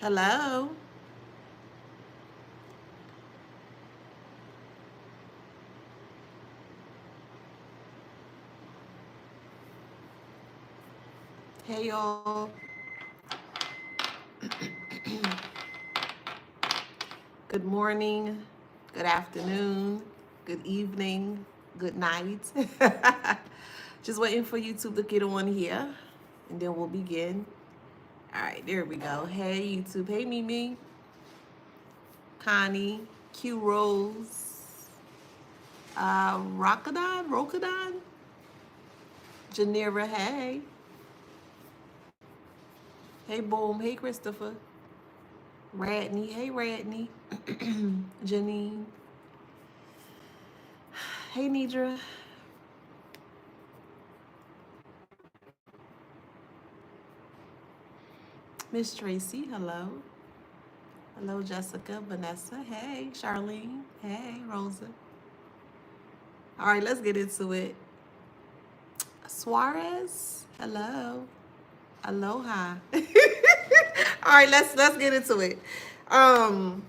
Hello. Hey, y'all. Good morning, good afternoon, good evening, good night. Just waiting for YouTube to get on here, and then we'll begin. All right, there we go. Hey, YouTube. Hey, Mimi, Connie, Q Rose, Rokadon, Janira. Hey, hey, Boom. Hey, Christopher. Radney. Hey, Radney. Janine. Hey, Nidra. Miss Tracy. Hello. Hello, Jessica. Vanessa. Hey, Charlene. Hey, Rosa. All right, let's get into it. Suarez. Hello. Aloha. All right, let's get into it. Um,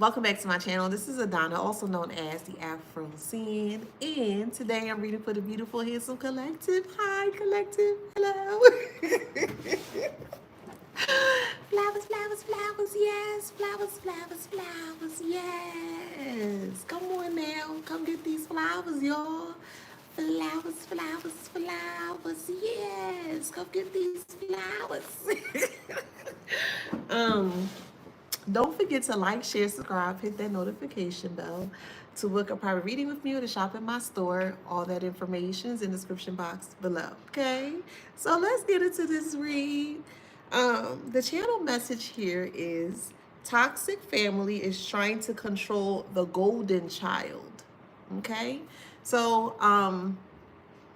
Welcome back to my channel. This is Adana, also known as the Afro Scene, and today I'm reading for the beautiful, handsome collective. Hi, collective. Hello. Flowers, flowers, flowers, yes. Flowers, flowers, flowers, yes. Come on now. Come get these flowers, y'all. Flowers, flowers, flowers, yes. Come get these flowers. um, don't forget to like, share, subscribe, hit that notification bell to book a private reading with me or to shop in my store. All that information is in the description box below. Okay, so let's get into this read. The channel message here is toxic family is trying to control the golden child. Okay, so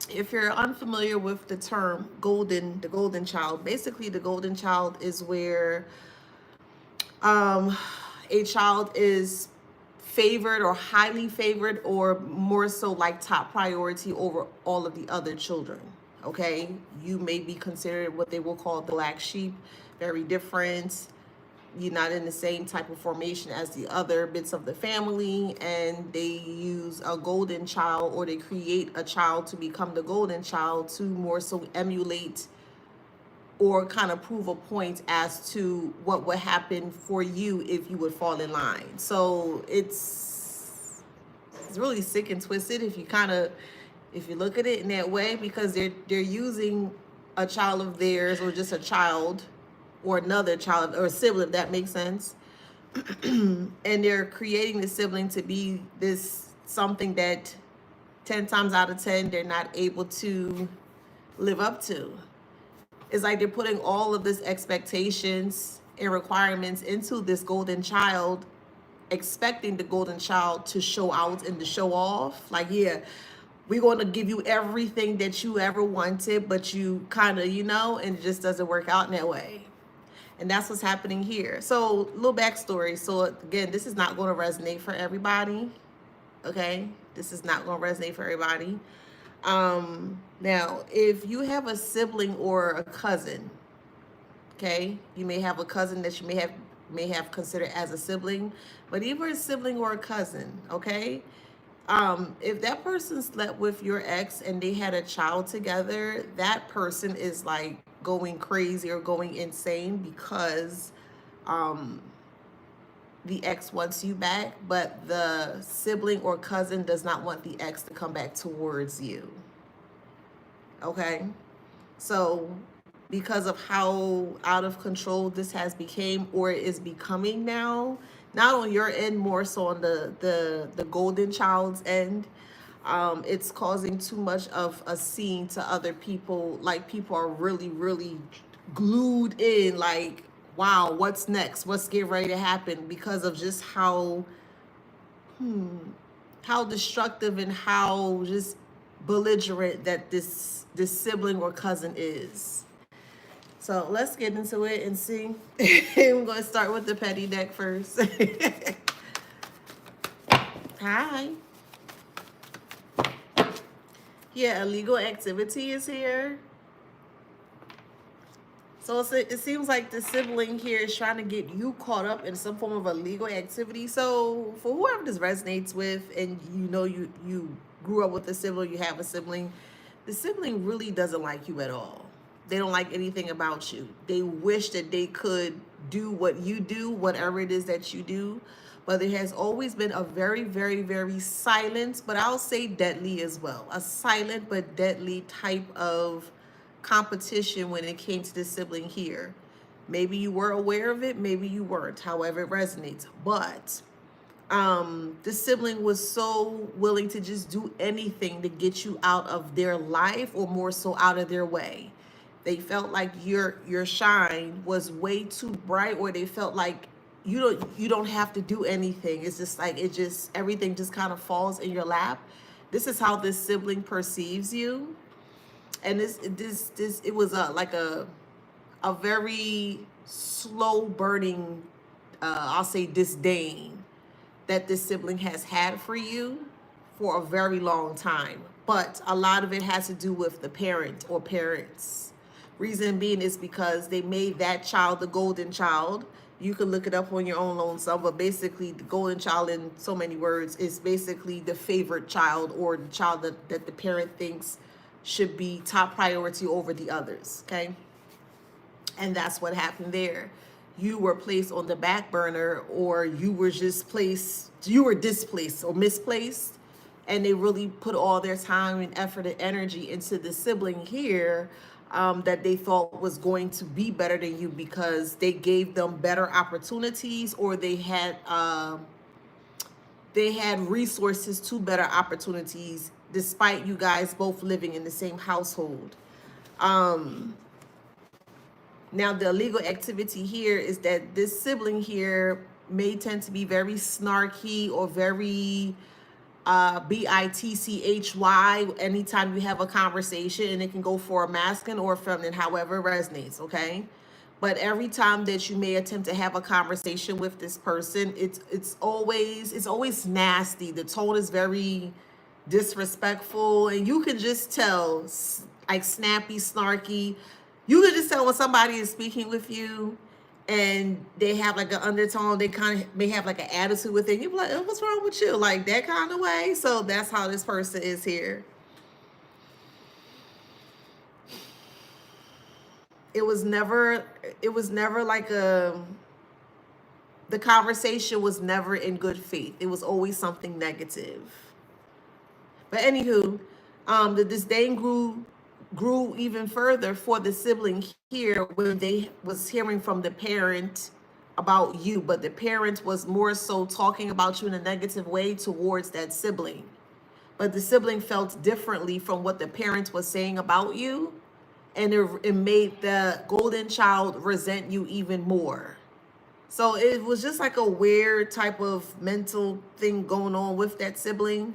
if you're unfamiliar with the term the golden child, basically the golden child is where um, a child is favored or highly favored or more so like top priority over all of the other children. Okay, you may be considered what they will call the black sheep, very different. You're not in the same type of formation as the other bits of the family, and they use a golden child or they create a child to become the golden child to more so emulate or kind of prove a point as to what would happen for you if you would fall in line. So it's really sick and twisted if you look at it in that way, because they're using a child of theirs or just a child or another child or a sibling, if that makes sense. And they're creating the sibling to be this something that 10 times out of 10 they're not able to live up to. It's like they're putting all of this expectations and requirements into this golden child, expecting the golden child to show out and to show off. Like, yeah, we're going to give you everything that you ever wanted, but you kind of, and it just doesn't work out in that way. And that's what's happening here. So, little backstory. So, again, this is not going to resonate for everybody. Okay? This is not going to resonate for everybody. Now, if you have a sibling or a cousin, okay, you may have a cousin that you may have considered as a sibling, but either a sibling or a cousin, okay, if that person slept with your ex and they had a child together, that person is like going crazy or going insane because the ex wants you back, but the sibling or cousin does not want the ex to come back towards you. Okay, so because of how out of control this has become or is becoming now, not on your end, more so on the golden child's end, it's causing too much of a scene to other people. Like, people are really, really glued in, like, wow, what's next, what's getting ready to happen, because of just how destructive and how just belligerent that this sibling or cousin is. So let's get into it and see. I'm going to start with the petty deck first. Hi. Yeah, illegal activity is here. So it seems like the sibling here is trying to get you caught up in some form of a legal activity. So for whoever this resonates with, and you know you grew up with a sibling, you have a sibling, the sibling really doesn't like you at all. They don't like anything about you. They wish that they could do what you do, whatever it is that you do. But there has always been a very, very, very silent, but I'll say deadly as well, a silent but deadly type of competition when it came to the sibling here. Maybe you were aware of it, maybe you weren't, however it resonates. But the sibling was so willing to just do anything to get you out of their life, or more so out of their way. They felt like your shine was way too bright, or they felt like you don't have to do anything. It's just like it just everything just kind of falls in your lap. This is how this sibling perceives you. And this it was a very slow burning, I'll say, disdain that this sibling has had for you for a very long time. But a lot of it has to do with the parent or parents. Reason being is because they made that child the golden child. You can look it up on your own lonesome, but basically the golden child, in so many words, is basically the favorite child, or the child that the parent thinks should be top priority over the others, okay? And that's what happened there. You were placed on the back burner, or you were displaced or misplaced, and they really put all their time and effort and energy into the sibling here, that they thought was going to be better than you because they gave them better opportunities, or they had resources to better opportunities, despite you guys both living in the same household. Now, the illegal activity here is that this sibling here may tend to be very snarky, or very bitchy anytime you have a conversation, and it can go for a masculine or feminine, however it resonates, okay? But every time that you may attempt to have a conversation with this person, it's always nasty. The tone is very disrespectful, and you can just tell, like, snappy, snarky. You can just tell when somebody is speaking with you and they have like an undertone, they kind of may have like an attitude with it. You be like, oh, what's wrong with you? Like that kind of way. So that's how this person is here. It was never like the conversation was never in good faith. It was always something negative. But anywho, the disdain grew even further for the sibling here when they was hearing from the parent about you, but the parent was more so talking about you in a negative way towards that sibling. But the sibling felt differently from what the parent was saying about you, and it made the golden child resent you even more. So it was just like a weird type of mental thing going on with that sibling.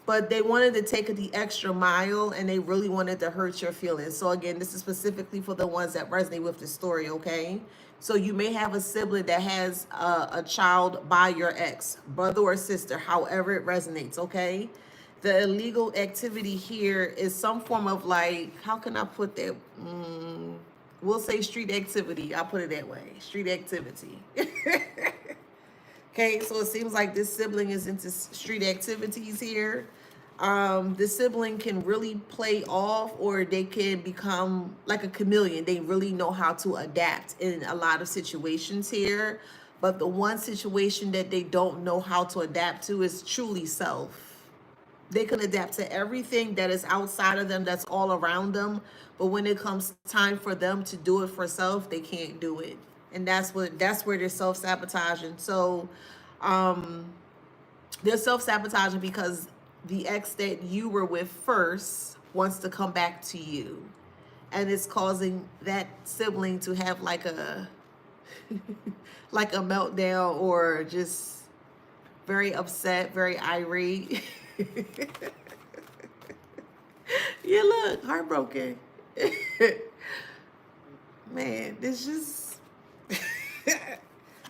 But they wanted to take the extra mile, and they really wanted to hurt your feelings. So again, this is specifically for the ones that resonate with the story, okay? So you may have a sibling that has a child by your ex, brother or sister, however it resonates, okay? The illegal activity here is some form of, like, how can I put that? We'll say street activity. I'll put it that way. Street activity. Okay, so it seems like this sibling is into street activities here. The sibling can really play off, or they can become like a chameleon. They really know how to adapt in a lot of situations here. But the one situation that they don't know how to adapt to is truly self. They can adapt to everything that is outside of them, that's all around them. But when it comes time for them to do it for self, they can't do it. And that's where they're self-sabotaging. So they're self-sabotaging because the ex that you were with first wants to come back to you. And it's causing that sibling to have like a like a meltdown, or just very upset, very irate. You look heartbroken. Man, this just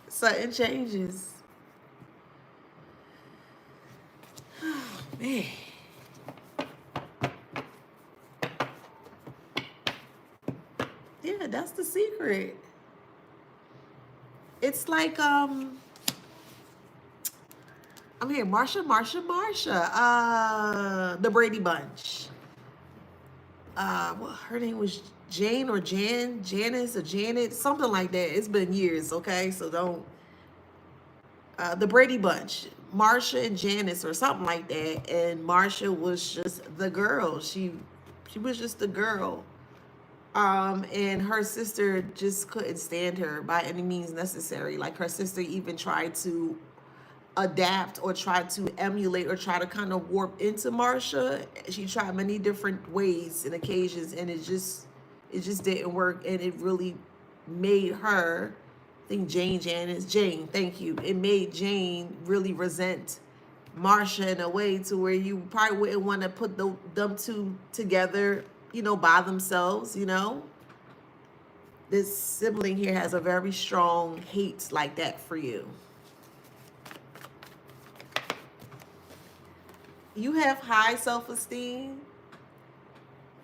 sudden changes. Oh, man. Yeah, favorite. It's like I'm here, Marsha. The Brady Bunch. Well, her name was Jane or Janice or Janet, something like that. It's been years, okay? So don't. The Brady Bunch, Marsha and Janice or something like that. And Marsha was just the girl. She was just the girl. And her sister just couldn't stand her by any means necessary. Like her sister even tried to adapt or try to emulate or try to kind of warp into Marsha. She tried many different ways and occasions, and it just didn't work. And it really made her, I think Jane, thank you. It made Jane really resent Marsha in a way to where you probably wouldn't want to put them two together, by themselves, This sibling here has a very strong hate like that for you. You have high self-esteem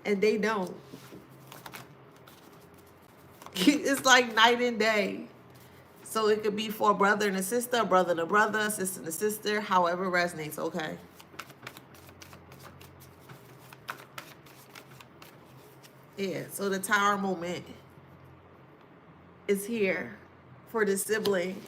and they don't. It's like night and day. So it could be for a brother and a sister, a brother and a brother, a sister and a sister, however it resonates, okay? Yeah, so the tower moment is here for the sibling.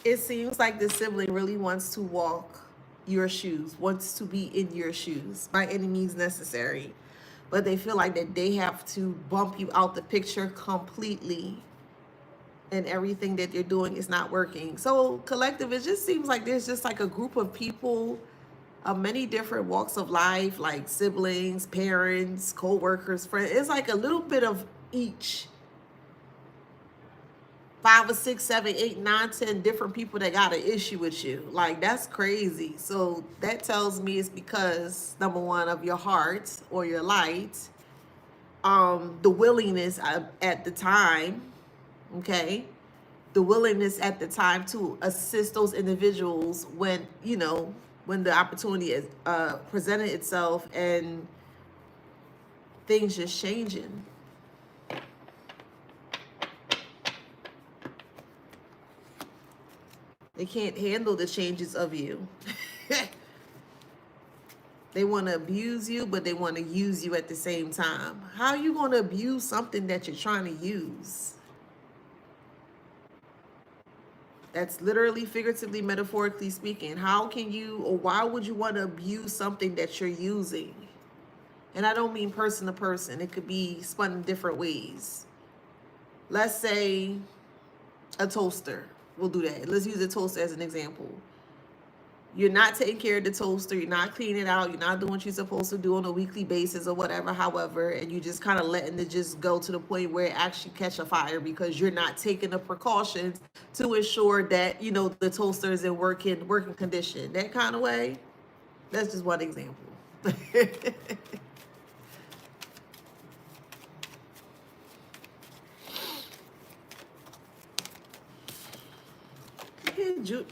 It seems like the sibling really wants to walk your shoes, wants to be in your shoes by any means necessary. But they feel like that they have to bump you out the picture completely. And everything that they're doing is not working. So collective, it just seems like there's just like a group of people of many different walks of life, like siblings, parents, co-workers, friends. It's like a little bit of each. 5 or 6, 7, 8, 9, 10 different people that got an issue with you. Like, that's crazy. So that tells me it's because, number one, of your heart or your light, the willingness at the time, okay, the willingness at the time to assist those individuals when, when the opportunity is presented itself and things just changing. They can't handle the changes of you. They want to abuse you, but they want to use you at the same time. How are you going to abuse something that you're trying to use? That's literally, figuratively, metaphorically speaking. How can you, or why would you want to abuse something that you're using? And I don't mean person to person. It could be spun in different ways. Let's say a toaster. We'll do that. Let's use a toaster as an example. You're not taking care of the toaster. You're not cleaning it out. You're not doing what you're supposed to do on a weekly basis or whatever, however, and you just kind of letting it just go to the point where it actually catch a fire because you're not taking the precautions to ensure that, the toaster is in working condition. That kind of way. That's just one example.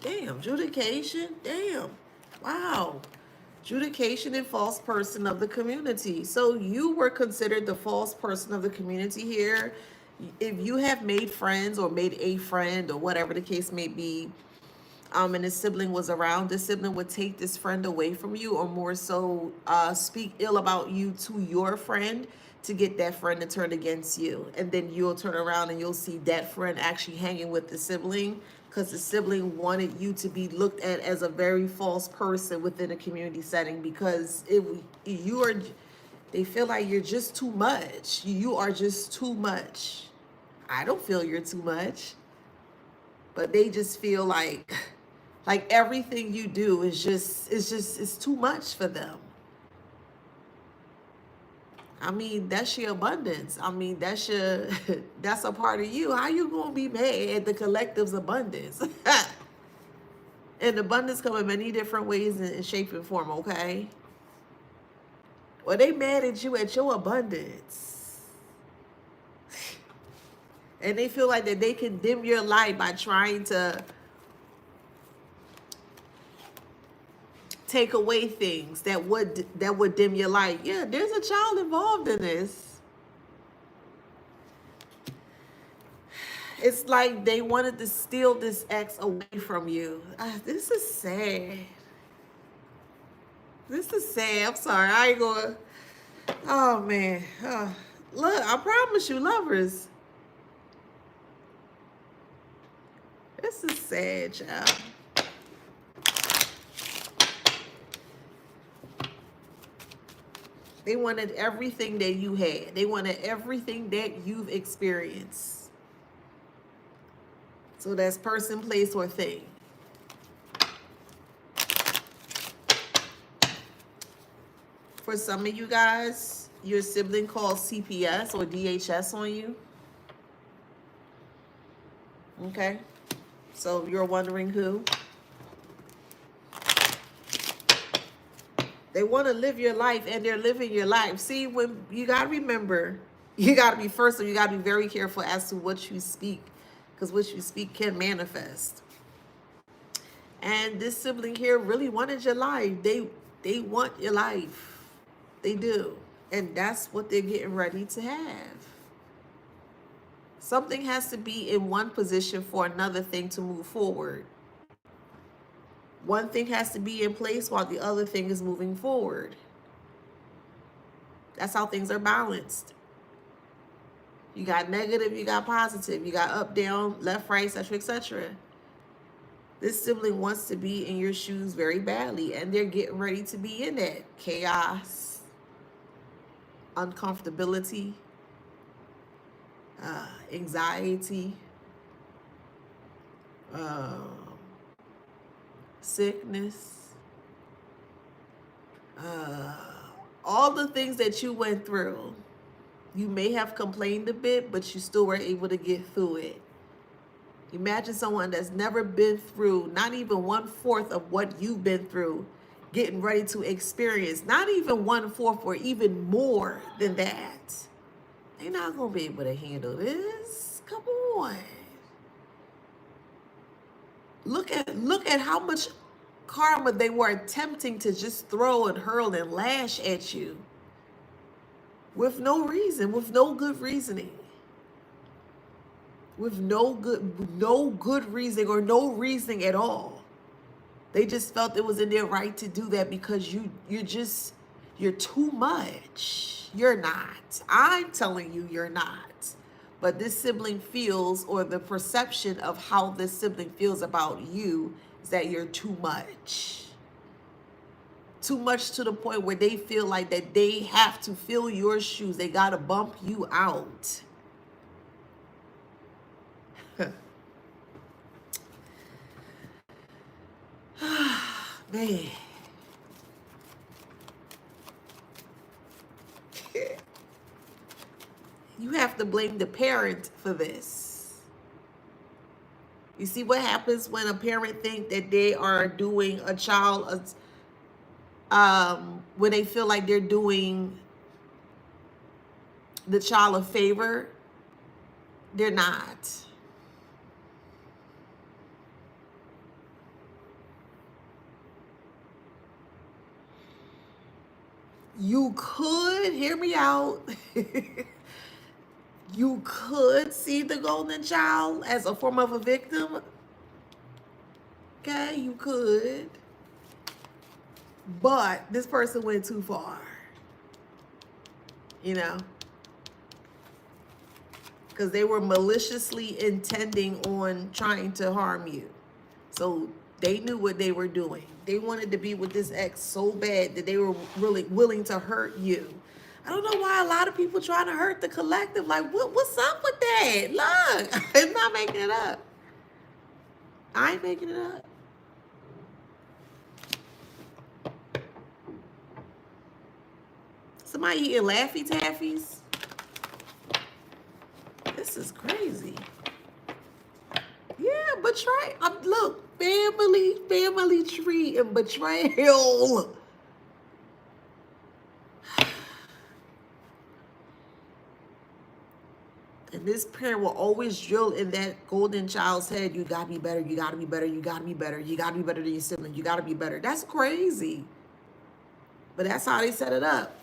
Damn, judication. Damn. Wow. Judication and false person of the community. So you were considered the false person of the community here. If you have made friends or made a friend or whatever the case may be, and the sibling was around, the sibling would take this friend away from you, or more so speak ill about you to your friend to get that friend to turn against you. And then you'll turn around and you'll see that friend actually hanging with the sibling because the sibling wanted you to be looked at as a very false person within a community setting because they feel like you're just too much. You are just too much. I don't feel you're too much, but they just feel like everything you do is it's too much for them. I mean, that's your abundance. I mean, that's a part of you. How you gonna be mad at the collective's abundance? And abundance come in many different ways and shape and form, okay? Well, they mad at you at your abundance. And they feel like that they can dim your light by trying to take away things that would dim your light. Yeah, there's a child involved in this. It's like they wanted to steal this ex away from you. This is sad. This is sad. I'm sorry. I ain't going. Oh man. Look, I promise you, lovers. This is sad, child. They wanted everything that you had. They wanted everything that you've experienced. So that's person, place, or thing. For some of you guys, your sibling called CPS or DHS on you. Okay? So you're wondering who? They want to live your life, and they're living your life. See, when you got to remember, you got to be you got to be very careful as to what you speak, because what you speak can manifest. And this sibling here really wanted your life. They want your life. They do. And that's what they're getting ready to have. Something has to be in one position for another thing to move forward. One thing has to be in place while the other thing is moving forward. That's how things are balanced. You got negative, you got positive, you got up, down, left, right, etc., etc. This sibling wants to be in your shoes very badly, and they're getting ready to be in that chaos, uncomfortability, anxiety, sickness, all the things that you went through. You may have complained a bit, but you still were able to get through it. Imagine someone that's never been through, not even 1/4 of what you've been through, getting ready to experience, not even 1/4 or even more than that. They're not going to be able to handle this. Come on. Look at how much karma they were attempting to just throw and hurl and lash at you with no reason, with no good reasoning. With no good reasoning or no reasoning at all. They just felt it was in their right to do that because you're too much. You're not. I'm telling you, you're not. But this sibling feels, or the perception of how this sibling feels about you is that you're too much. Too much to the point where they feel like that they have to fill your shoes. They got to bump you out. Man. You have to blame the parent for this. You see what happens when a parent thinks that they are doing a child, when they feel like they're doing the child a favor? They're not. You could, hear me out, you could see the golden child as a form of a victim. Okay, you could. But this person went too far. You know? Because they were maliciously intending on trying to harm you. So they knew what they were doing. They wanted to be with this ex so bad that they were really willing to hurt you. I don't know why a lot of people trying to hurt the collective. Like, what's up with that? Look, I'm not making it up. I ain't making it up. Somebody eating Laffy Taffies? This is crazy. Yeah, betrayal. Look, family tree and betrayal. And this parent will always drill in that golden child's head, you gotta be better, you gotta be better, you gotta be better, you gotta be better than your sibling, you gotta be better. That's crazy. But that's how they set it up.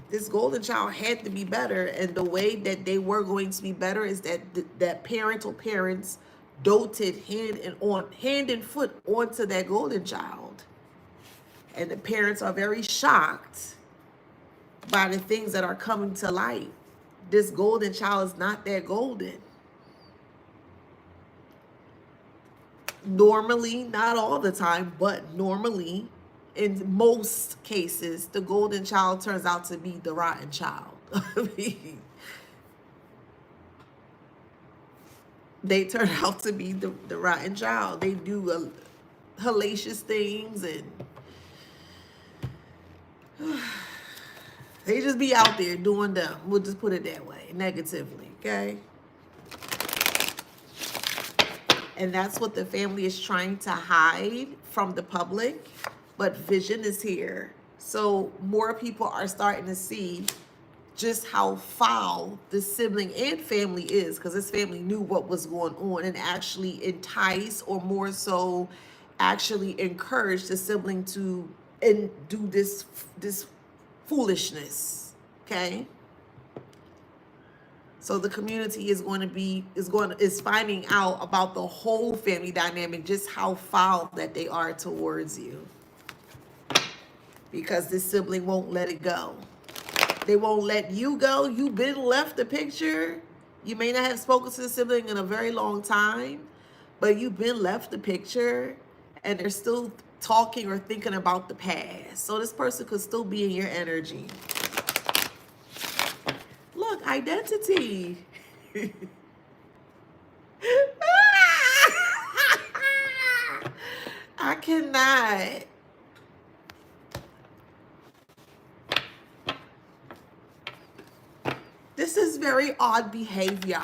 This golden child had to be better, and the way that they were going to be better is that that parental parents doted hand and foot onto that golden child. And the parents are very shocked by the things that are coming to light. This golden child is not that golden. Normally, not all the time, but normally, in most cases, the golden child turns out to be the rotten child. I mean, they turn out to be the rotten child. They do hellacious things, and they just be out there doing them. We'll just put it that way, negatively, okay? And that's what the family is trying to hide from the public, but vision is here. So more people are starting to see just how foul the sibling and family is, because this family knew what was going on and actually entice, or more so actually encourage the sibling to do this foolishness, okay? So the community is finding out about the whole family dynamic, just how foul that they are towards you, because this sibling won't let it go. They won't let you go. You've been left the picture. You may not have spoken to the sibling in a very long time, but you've been left the picture, and they're still talking or thinking about the past. So this person could still be in your energy. Look, identity. I cannot. This is very odd behavior.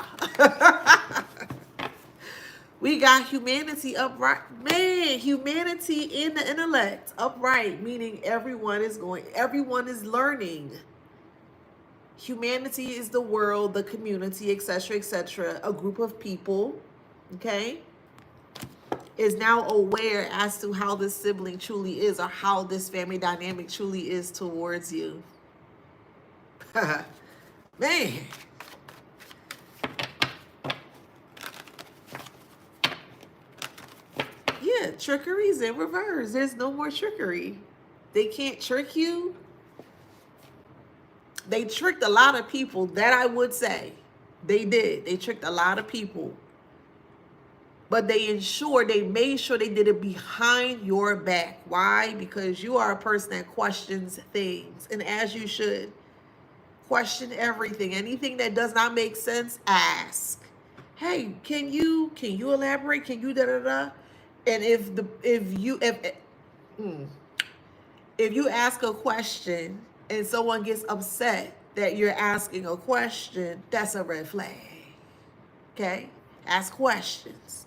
We got humanity upright. Man, humanity in the intellect upright, meaning everyone is learning. Humanity is the world, the community, etc., etc. A group of people, okay, is now aware as to how this sibling truly is, or how this family dynamic truly is towards you. Man. Yeah, trickery's in reverse. There's no more trickery. They can't trick you. They tricked a lot of people, that I would say. They did. They tricked a lot of people. But they made sure they did it behind your back. Why? Because you are a person that questions things. And as you should. Question everything. Anything that does not make sense, ask. Hey, can you elaborate? Can you da-da-da? And if you ask a question and someone gets upset that you're asking a question, that's a red flag. Okay? Ask questions.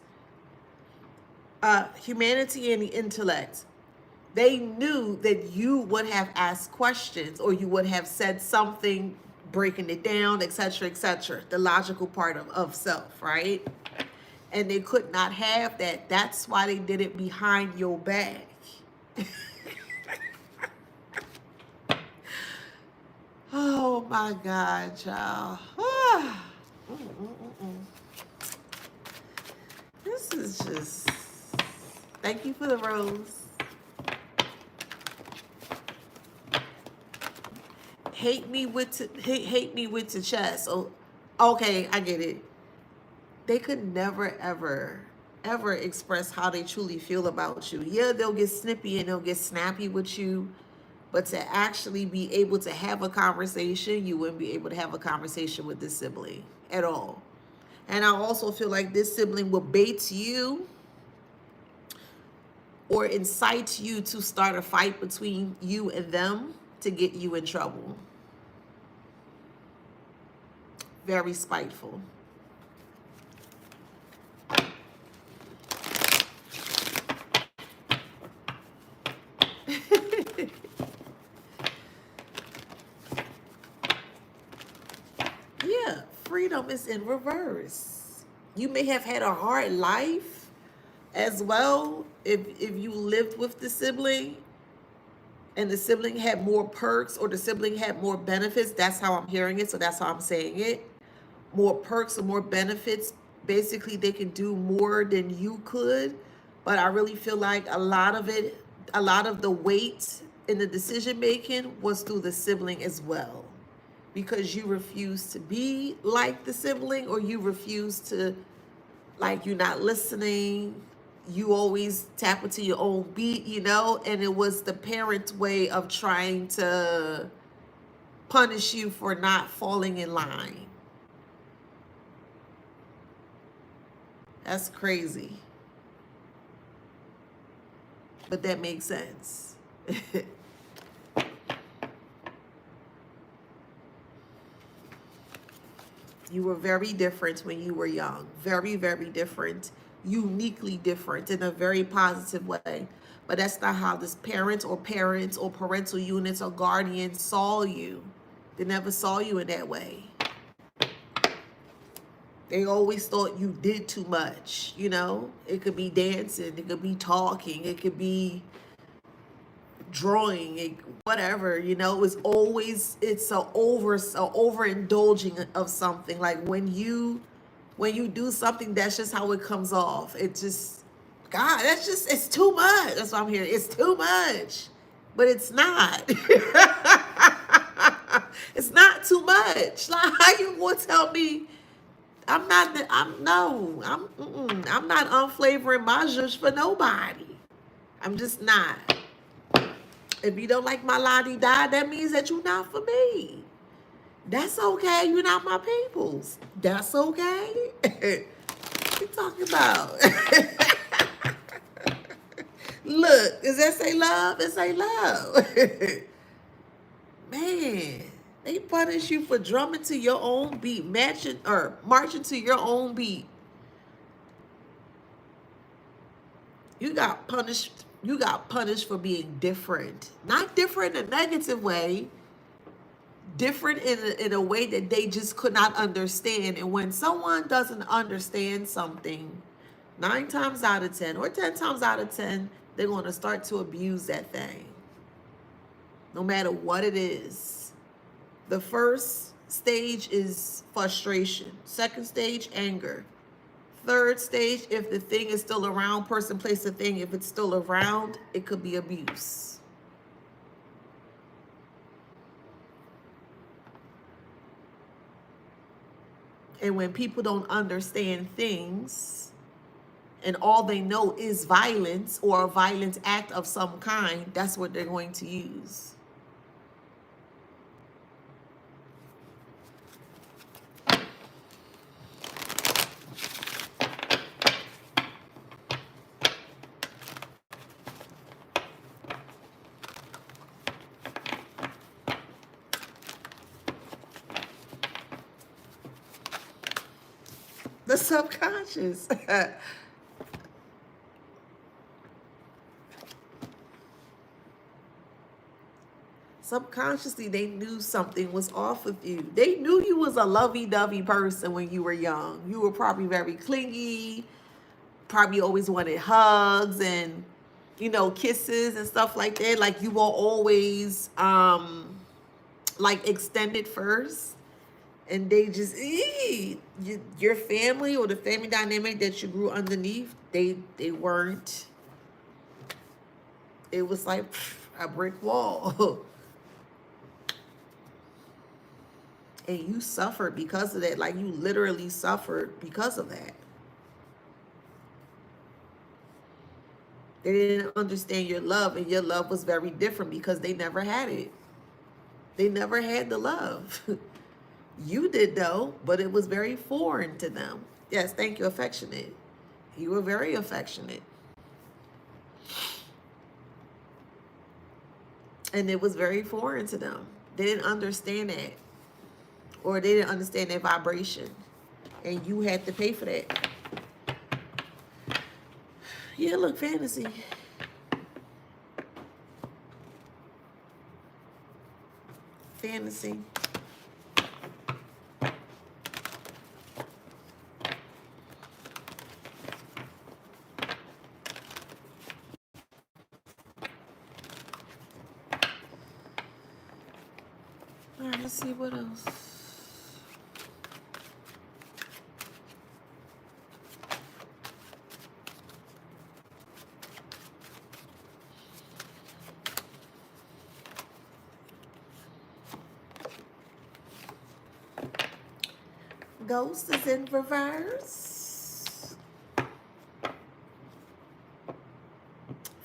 Humanity and the intellect. They knew that you would have asked questions, or you would have said something, breaking it down, etc., etc. The logical part of self, right? And they could not have that. That's why they did it behind your back. Oh my God, y'all. This is just, thank you for the rose. Hate me with the chest. Oh, okay, I get it. They could never, ever express how they truly feel about you. Yeah, they'll get snippy and they'll get snappy with you, but to actually be able to have a conversation, you wouldn't be able to have a conversation with this sibling at all. And I also feel like this sibling will bait you or incite you to start a fight between you and them to get you in trouble. Very spiteful. them is in reverse. You may have had a hard life as well if you lived with the sibling and the sibling had more perks or the sibling had more benefits. That's how I'm hearing it, so that's how I'm saying it. More perks or more benefits. Basically, they can do more than you could. But I really feel like a lot of the weight in the decision making was through the sibling as well. Because you refuse to be like the sibling, or you refuse to, like, you're not listening. You always tap into your own beat, and it was the parent's way of trying to punish you for not falling in line. That's crazy. But that makes sense. You were very different when you were young. Very, very different. Uniquely different in a very positive way. But that's not how this parents or parental units or guardians saw you. They never saw you in that way. They always thought you did too much, It could be dancing, it could be talking, it could be drawing, whatever, It was always, it's a overindulging of something. Like when you do something, that's just how it comes off. It just, God, it's too much. That's what I'm hearing. It's too much. But it's not. It's not too much. Like, how you gonna tell me I'm not unflavoring my zhuzh for nobody. I'm just not. If you don't like my la-di-da, that means that you're not for me. That's okay. You're not my peoples. That's okay. What you talking about? Look, does that say love? It say love. Man, they punish you for drumming to your own beat, marching to your own beat. You got punished for being different. Not different in a negative way. Different in a way that they just could not understand. And when someone doesn't understand something, 9 times out of 10 or 10 times out of 10, they're going to start to abuse that thing. No matter what it is. The first stage is frustration. Second stage, anger. Third stage, if the thing is still around, person, place, the thing, if it's still around, it could be abuse. And when people don't understand things and all they know is violence or a violent act of some kind, that's what they're going to use. The subconscious. Subconsciously, they knew something was off with you. They knew you was a lovey-dovey person when you were young. You were probably very clingy, probably always wanted hugs and, kisses and stuff like that. Like you were always, like extended first. And they just, your family or the family dynamic that you grew underneath, they weren't. It was like a brick wall. And you suffered because of that. Like you literally suffered because of that. They didn't understand your love, and your love was very different because they never had it. They never had the love. You did though, but it was very foreign to them. Yes, thank you, affectionate. You were very affectionate. And it was very foreign to them. They didn't understand that. Or they didn't understand that vibration. And you had to pay for that. Yeah, look, fantasy. Fantasy. All right, let's see what else. Ghost is in reverse.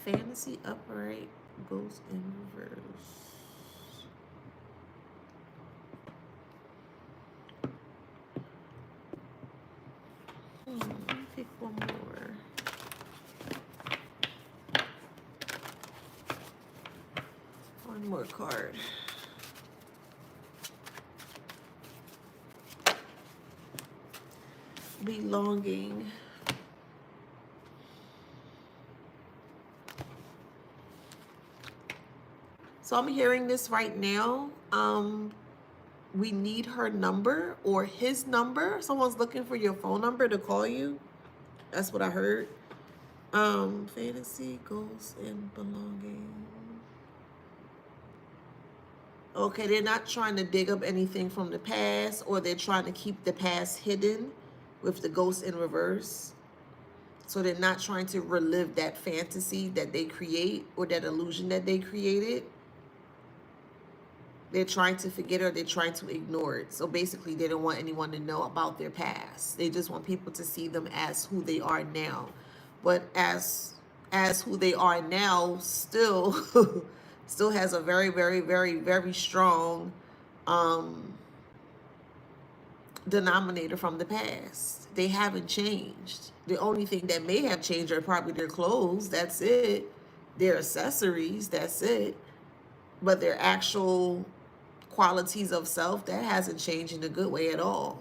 Fantasy upright, ghost in reverse. Let me pick one more. One more card. Belonging. So I'm hearing this right now. We need her number or his number. Someone's looking for your phone number to call you. That's what I heard. Fantasy, ghosts, and belonging. Okay, they're not trying to dig up anything from the past, or they're trying to keep the past hidden with the ghost in reverse. So they're not trying to relive that fantasy that they create or that illusion that they created. They're trying to forget or they're trying to ignore it. So basically, they don't want anyone to know about their past. They just want people to see them as who they are now. But as who they are now, still still has a very, very, very, very strong denominator from the past. They haven't changed. The only thing that may have changed are probably their clothes. That's it. Their accessories. That's it. But their actual qualities of self, that hasn't changed in a good way at all.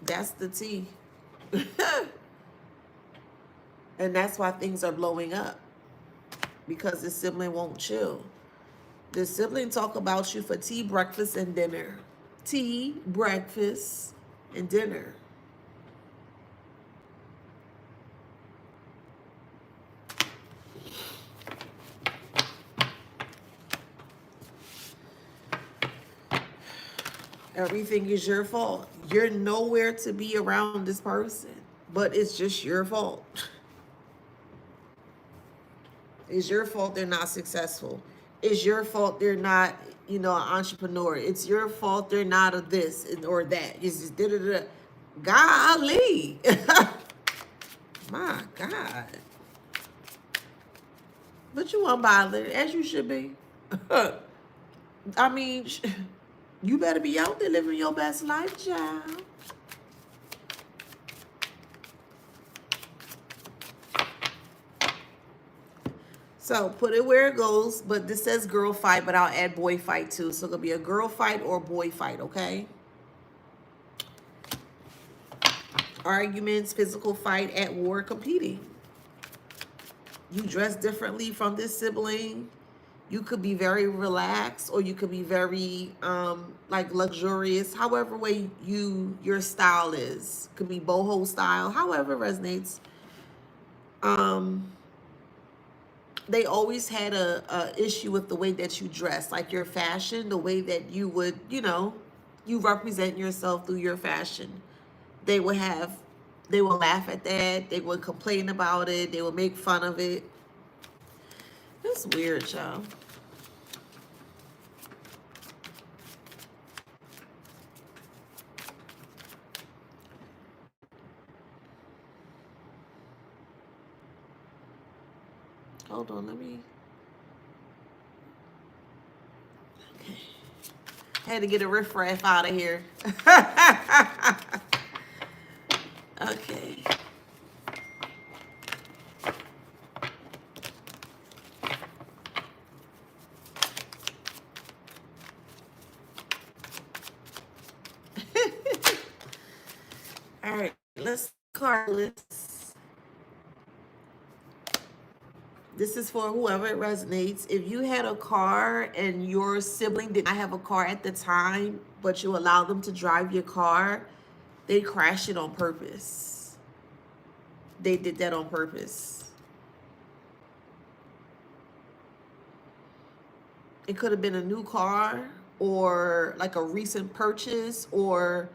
That's the tea. And that's why things are blowing up, because the sibling won't chill. The sibling talk about you for tea, breakfast, and dinner. Tea, breakfast, and dinner. Everything is your fault. You're nowhere to be around this person, but it's just your fault. It's your fault they're not successful. It's your fault they're not, an entrepreneur. It's your fault they're not a this or that. It's just da-da-da. Golly. My God. But you unbothered, as you should be. I mean, you better be out there living your best life, child. So put it where it goes, but this says girl fight, but I'll add boy fight too. So it'll be a girl fight or boy fight, okay? Arguments, physical fight, at war, competing. You dress differently from this sibling. You could be very relaxed, or you could be very like luxurious. However way your style is. Could be boho style, however resonates. They always had a issue with the way that you dress, like your fashion, the way that you would, you represent yourself through your fashion. They would laugh at that. They would complain about it. They would make fun of it. It's weird, y'all. Hold on, let me. Okay. Had to get a riffraff out of here. Okay. All right, let's card this. This is for whoever it resonates. If you had a car and your sibling did not have a car at the time, but you allowed them to drive your car, they crashed it on purpose. They did that on purpose. It could have been a new car or like a recent purchase or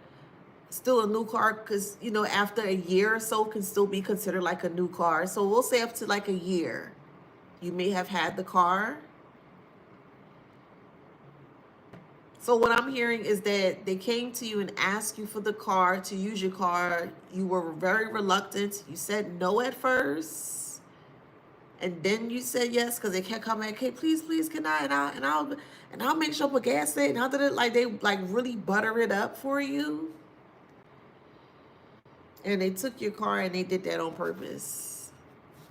still a new car because, you know, after a year or so can still be considered like a new car. So we'll say up to like a year. You may have had the car. So what I'm hearing is that they came to you and asked you for the car to use your car. You were very reluctant. You said no at first, and then you said yes because they kept coming back. Hey, please, please, can I? And I'll make sure I put gas in. And I'll do it. Like they like really butter it up for you. And they took your car and they did that on purpose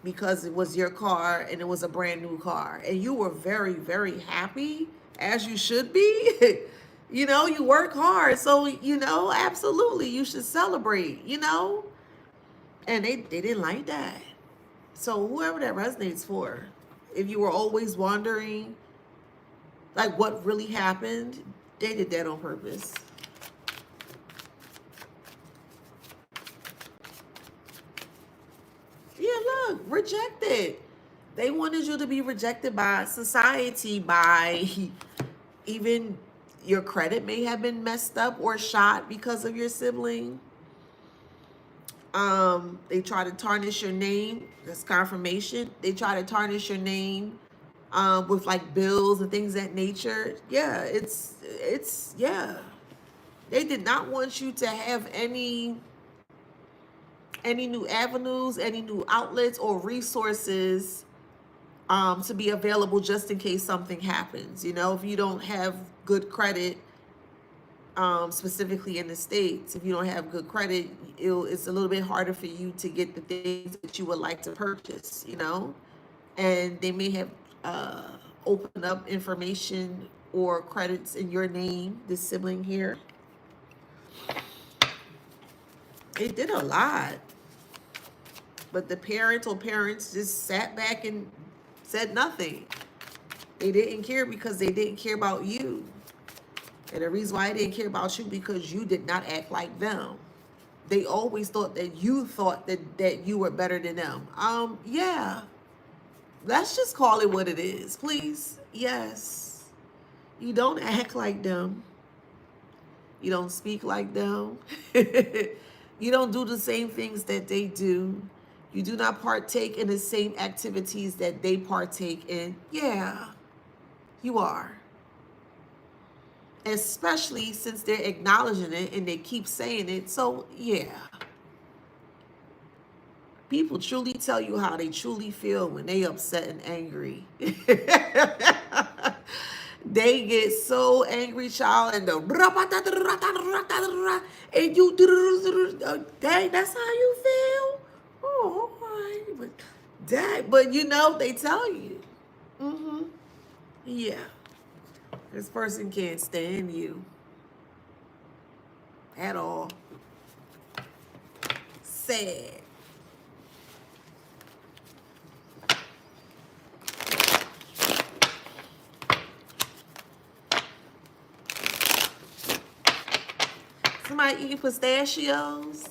because it was your car and it was a brand new car. And you were very, very happy, as you should be. You know, you work hard. So, you know, absolutely, you should celebrate, you know? And they didn't like that. So whoever that resonates for, if you were always wondering, like, what really happened, they did that on purpose. Yeah, look, rejected. They wanted you to be rejected by society, by even your credit may have been messed up or shot because of your sibling. They try to tarnish your name. That's confirmation. They try to tarnish your name with like bills and things of that nature. Yeah, yeah. They did not want you to have any new avenues, any new outlets or resources to be available just in case something happens. You know, if you don't have good credit, specifically in the States, if you don't have good credit, it's a little bit harder for you to get the things that you would like to purchase, you know? And they may have opened up information or credits in your name, this sibling here. They did a lot. But the parental parents just sat back and said nothing. They didn't care because they didn't care about you. And the reason why they didn't care about you because you did not act like them. They always thought that you thought that you were better than them. Yeah. Let's just call it what it is, please. Yes. You don't act like them. You don't speak like them. You don't do the same things that they do. You do not partake in the same activities that they partake in. Yeah, you are. Especially since they're acknowledging it and they keep saying it. So, yeah. People truly tell you how they truly feel when they upset and angry. They get so angry, child, and and you dang, that's how you feel. Oh, all right, but you know they tell you, yeah, this person can't stand you at all. Sad. Somebody eating pistachios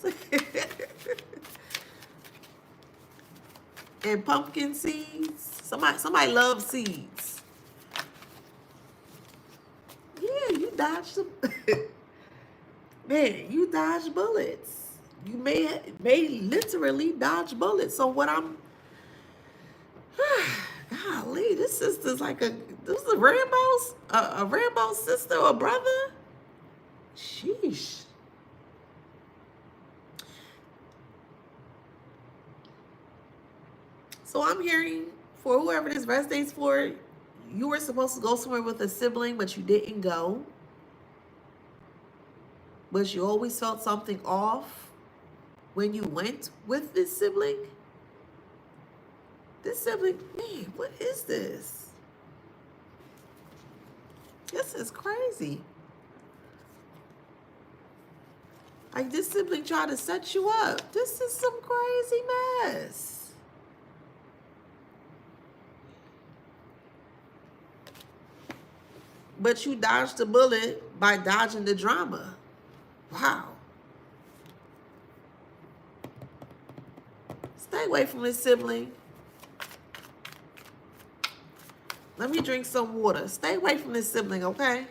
and pumpkin seeds. Somebody loves seeds. Yeah, you dodged some. Man, you dodged bullets. You may literally dodge bullets. So what I'm, golly, this sister's like this is a Rambo sister or brother. Sheesh. So I'm hearing for whoever this resonates for, you were supposed to go somewhere with a sibling, but you didn't go. But you always felt something off when you went with this sibling. This sibling, man, what is this? This is crazy. Like this sibling tried to set you up. This is some crazy mess. But you dodged the bullet by dodging the drama. Wow. Stay away from this sibling. Let me drink some water. Stay away from this sibling, okay?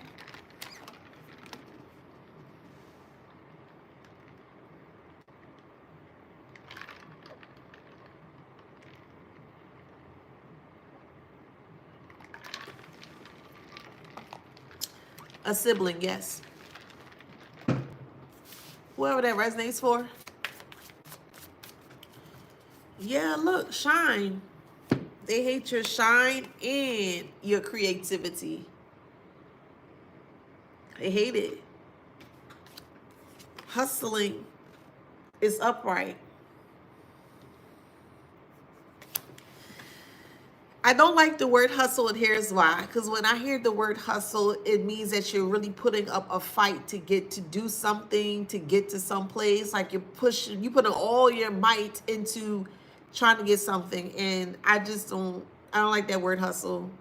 A sibling, yes. Whoever that resonates for. Yeah, look, shine. They hate your shine and your creativity. They hate it. Hustling is upright. I don't like the word hustle, and here's why. Because when I hear the word hustle, it means that you're really putting up a fight to get to do something, to get to some place. Like you're pushing, you putting all your might into trying to get something. And I don't like that word hustle.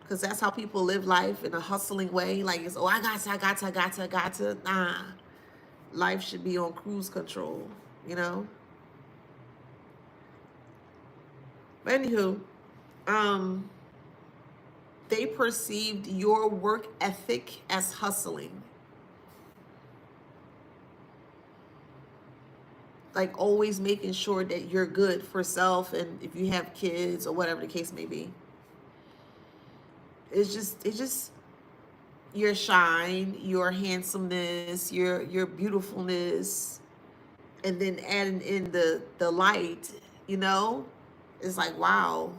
Because that's how people live life, in a hustling way. Like it's, oh, I got to. Nah. Life should be on cruise control, you know? But anywho, they perceived your work ethic as hustling. Like always making sure that you're good for self, and if you have kids or whatever the case may be. It's just your shine, your handsomeness, your beautifulness, and then adding in the light, you know? It's like, wow.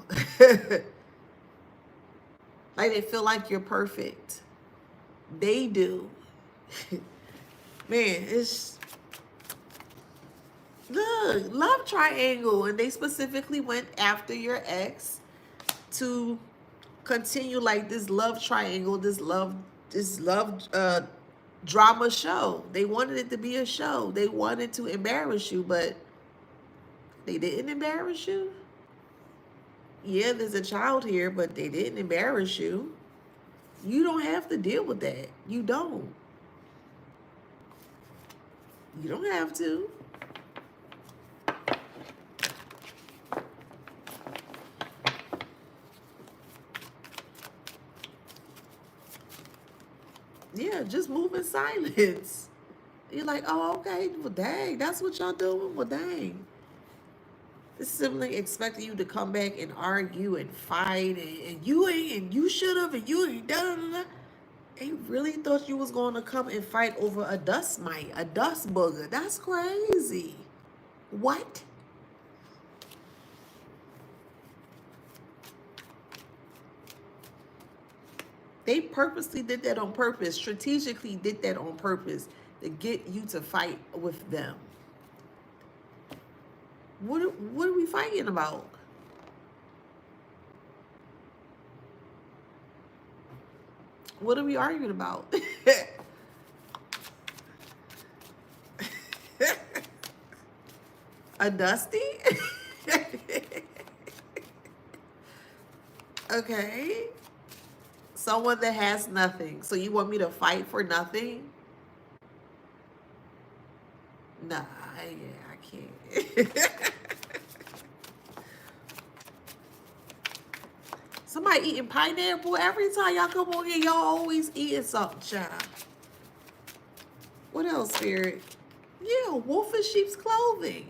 Like they feel like you're perfect. They do. Man, it's look, love triangle, and they specifically went after your ex to continue like this love triangle, this love drama show. They wanted it to be a show. They wanted to embarrass you, but they didn't embarrass you. Yeah, there's a child here, but they didn't embarrass you. You don't have to deal with that. You don't. You don't have to. Yeah, just move in silence. You're like, oh, okay, well, dang, that's what y'all doing? Well, dang. This sibling expecting you to come back and argue and fight, and you ain't, and you should have, and you ain't, da da da. They really thought you was going to come and fight over a dust mite, a dust booger. That's crazy. What? They purposely did that on purpose, strategically did that on purpose to get you to fight with them. What are we fighting about? What are we arguing about? A dusty? Okay. Someone that has nothing. So you want me to fight for nothing? Nah, I can't. Somebody eating pineapple. Every time y'all come on here, y'all always eating something, child. What else, Spirit? Yeah, wolf in sheep's clothing.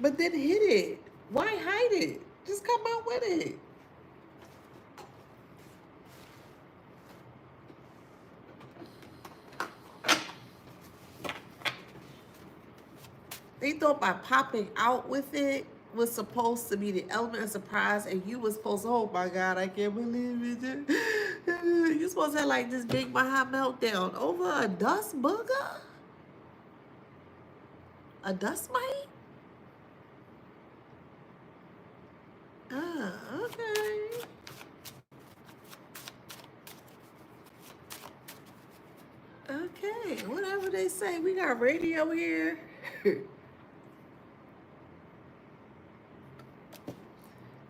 But then hid it. Why hide it? Just come out with it. They thought by popping out with it was supposed to be the element of surprise, and you was supposed to, oh my God, I can't believe it. You're supposed to have like this big Baja meltdown over a dust booger? A dust mite? Ah, okay. Okay, whatever they say. We got radio here.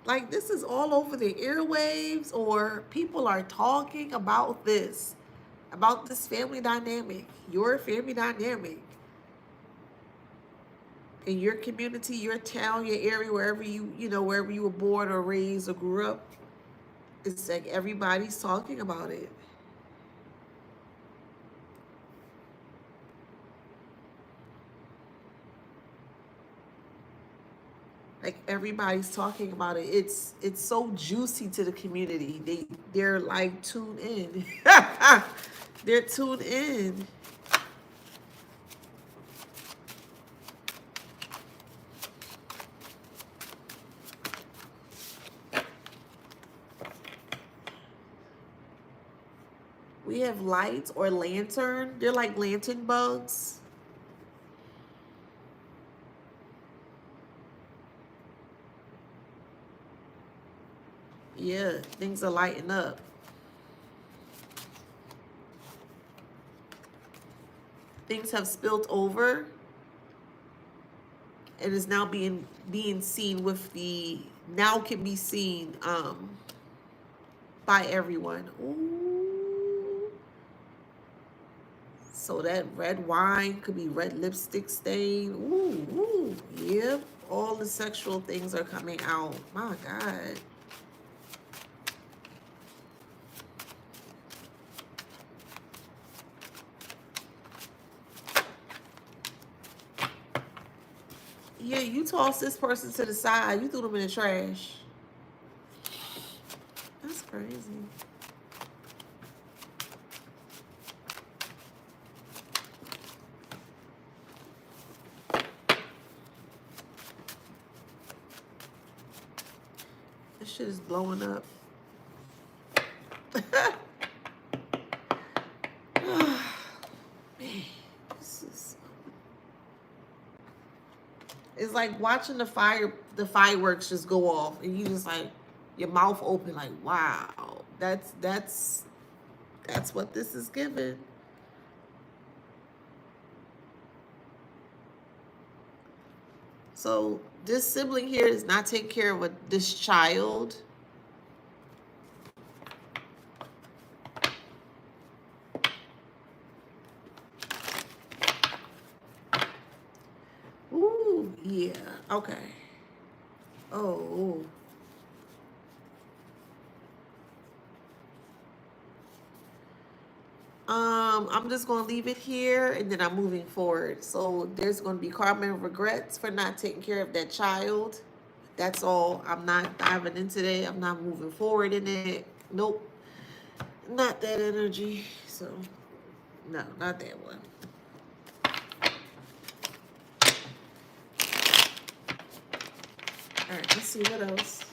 Like this is all over the airwaves, or people are talking about this family dynamic, your family dynamic. in your community, your town, your area, wherever wherever you were born or raised or grew up, it's like everybody's talking about it. Like everybody's talking about it. It's so juicy to the community. They're like tuned in. They're tuned in. We have lights or lantern. They're like lantern bugs. Yeah, things are lighting up. Things have spilled over and is now being seen with the now can be seen by everyone. Ooh. So that red wine could be red lipstick stain. Ooh, ooh, yep. All the sexual things are coming out. My God. Yeah, you tossed this person to the side. You threw them in the trash. That's crazy. This shit is blowing up. Man, this is. It's like watching the fireworks just go off, and you just like your mouth open, like, wow, that's what this is giving. So this sibling here is not taking care of this child. Ooh, yeah, okay. Oh. I'm just gonna leave it here and then I'm moving forward. So there's gonna be karma and regrets for not taking care of that child. That's all. I'm not diving into that. I'm not moving forward in it. Nope. Not that energy. So no, not that one. All right, let's see what else.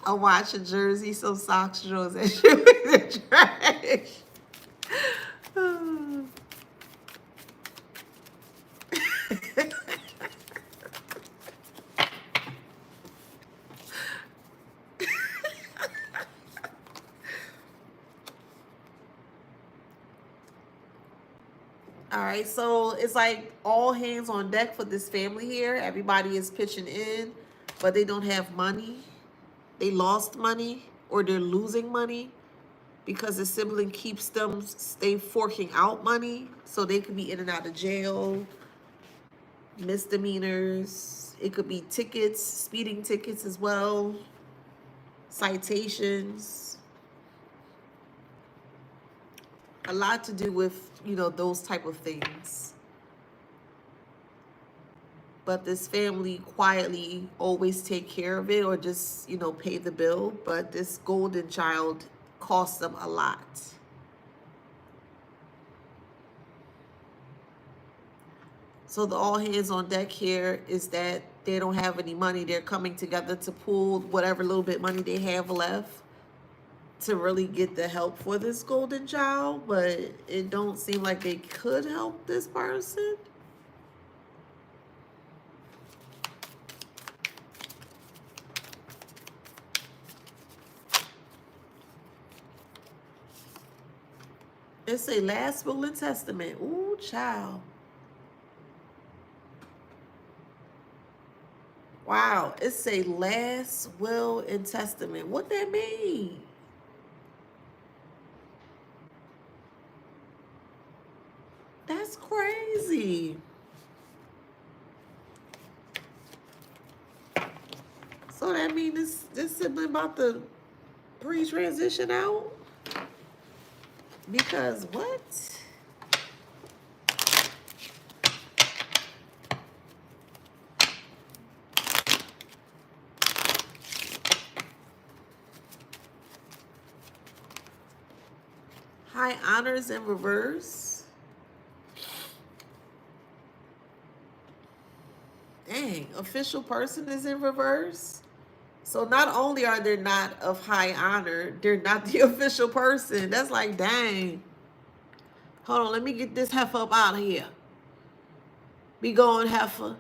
I watch a jersey, some socks, drawers, and shoes in the trash. All right, so it's like all hands on deck for this family here. Everybody is pitching in, but they don't have money. They lost money or they're losing money because the sibling keeps them stay forking out money so they could be in and out of jail, misdemeanors. It could be tickets, speeding tickets as well, citations. A lot to do with, those type of things. But this family quietly always take care of it or just, pay the bill. But this golden child costs them a lot. So the all hands on deck here is that they don't have any money. They're coming together to pool whatever little bit money they have left to really get the help for this golden child, but it don't seem like they could help this person. It's a last will and testament. Ooh, child. Wow, it's a last will and testament. What that mean? That's crazy. So that means this sibling about to pre-transition out? Because what? High honors in reverse. Dang, official person is in reverse. So not only are they not of high honor, they're not the official person. That's like, dang. Hold on, let me get this heifer up out of here. Be going, heifer.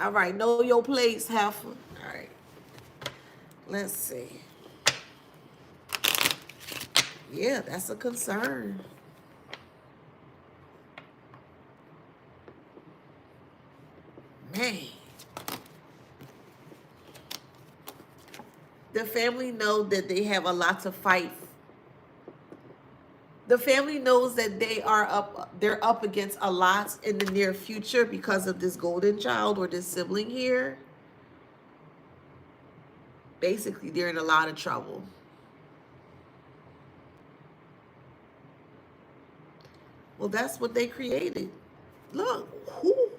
All right, know your place, heifer. All right. Let's see. Yeah, that's a concern. Man. The family know that they have a lot to fight. The family knows that they're up against a lot in the near future because of this golden child or this sibling here. Basically, they're in a lot of trouble. Well, that's what they created. Look, whoo.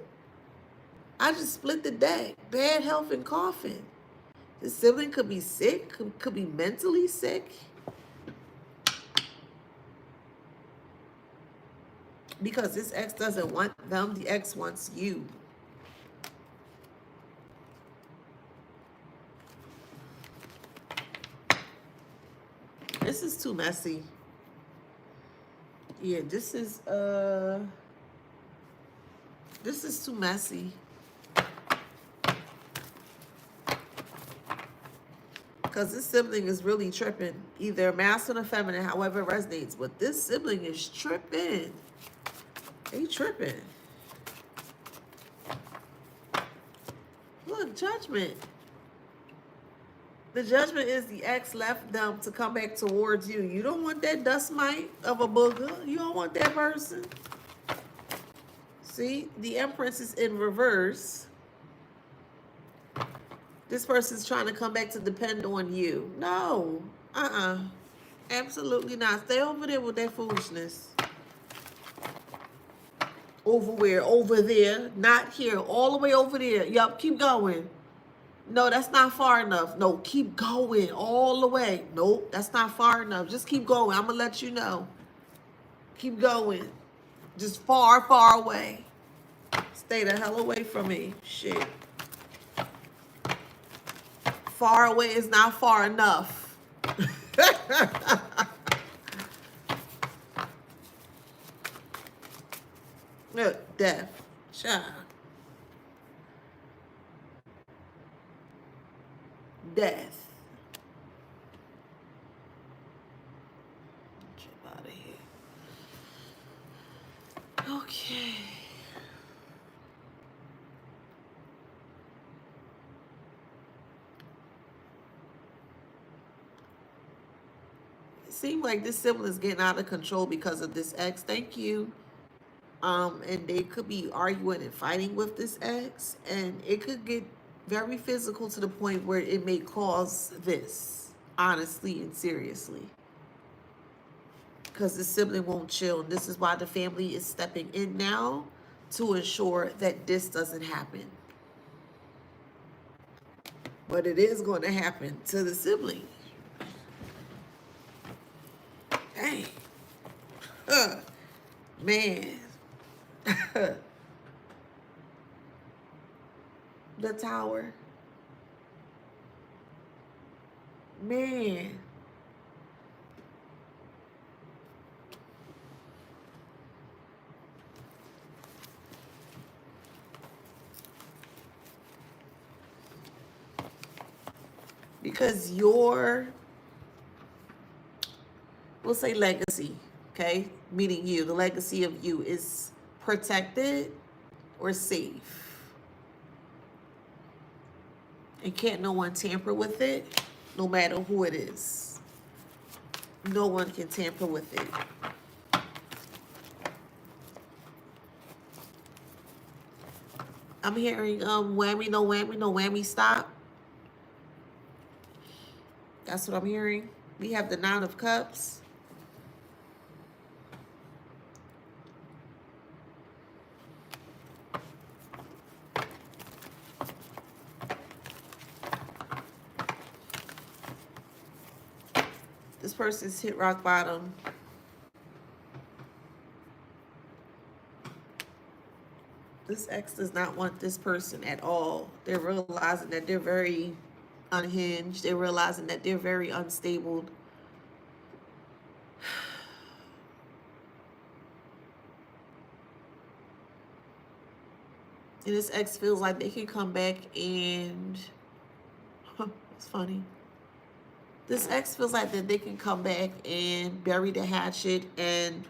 I just split the deck. Bad health and coughing. The sibling could be sick, could be mentally sick. Because this ex doesn't want them, the ex wants you. This is too messy. Yeah, this is too messy. Because this sibling is really tripping. Either masculine or feminine, however it resonates. But this sibling is tripping. They tripping. Look, judgment. The judgment is the ex left them to come back towards you. You don't want that dust mite of a booger. You don't want that person. See, the Empress is in reverse. This person's trying to come back to depend on you. No. Absolutely not. Stay over there with that foolishness. Over where? Over there. Not here. All the way over there. Yup, keep going. No, that's not far enough. No, keep going all the way. Nope, that's not far enough. Just keep going. I'm going to let you know. Keep going. Just far, far away. Stay the hell away from me. Shit. Far away is not far enough. Look, death. Child. Death. Get out of here. Okay. It seems like this sibling is getting out of control because of this ex. Thank you. And they could be arguing and fighting with this ex, and it could get very physical to the point where it may cause this, honestly and seriously. Because the sibling won't chill. And this is why the family is stepping in now to ensure that this doesn't happen. But it is going to happen to the sibling. Dang. Man. The Tower. Man. Because your, we'll say legacy, okay? Meaning you, the legacy of you is protected or safe. And can't no one tamper with it, no matter who it is. No one can tamper with it. I'm hearing whammy, no whammy, no whammy, stop. That's what I'm hearing. We have the Nine of Cups. This person's hit rock bottom. This ex does not want this person at all. They're realizing that they're very unhinged. They're realizing that they're very unstable. And this ex feels like they can come back and it's funny. This ex feels like that they can come back and bury the hatchet and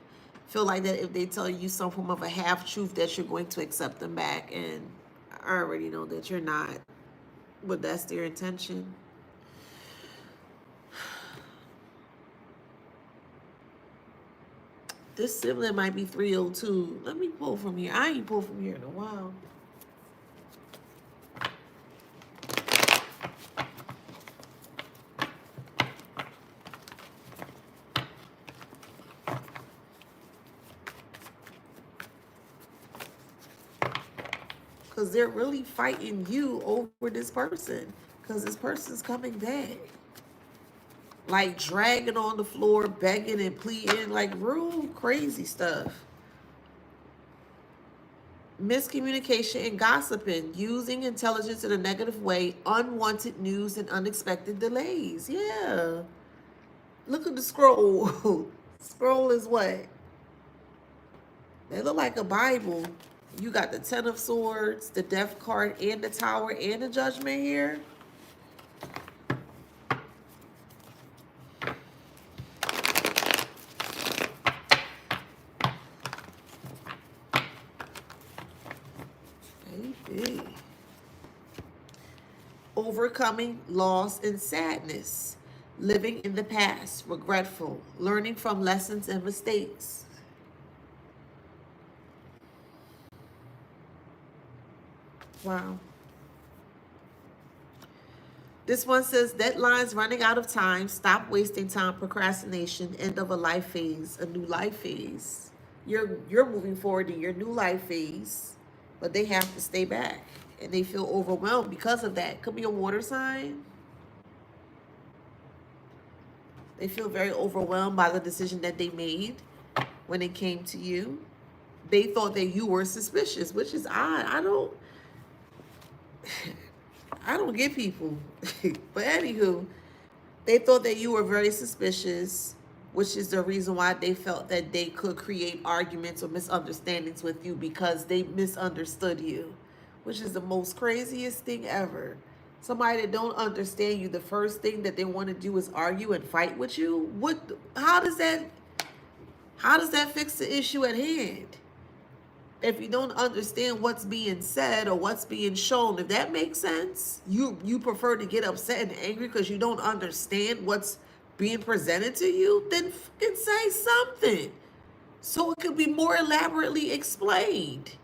feel like that if they tell you some form of a half truth that you're going to accept them back. And I already know that you're not, but that's their intention. This sibling might be 302. Let me pull from here. I ain't pulled from here in a while. Because they're really fighting you over this person. Because this person's coming back. Like dragging on the floor, begging and pleading, like real crazy stuff. Miscommunication and gossiping, using intelligence in a negative way, unwanted news and unexpected delays. Yeah. Look at the scroll. Scroll is what? They look like a Bible. You got the Ten of Swords, the Death card, and the Tower, and the Judgment here. Baby. Overcoming loss and sadness. Living in the past, regretful. Learning from lessons and mistakes. Wow. This one says deadlines, running out of time, stop wasting time, procrastination, end of a life phase, a new life phase. You're moving forward in your new life phase, but they have to stay back and they feel overwhelmed because of that. Could be a water sign. They feel very overwhelmed by the decision that they made when it came to you. They thought that you were suspicious, which is odd. I don't get people. But anywho, they thought that you were very suspicious, which is the reason why they felt that they could create arguments or misunderstandings with you because they misunderstood you, which is the most craziest thing ever. Somebody that don't understand you, the first thing that they want to do is argue and fight with you. How does that fix the issue at hand? If you don't understand what's being said or what's being shown, if that makes sense, you prefer to get upset and angry because you don't understand what's being presented to you, then fucking say something so it could be more elaborately explained.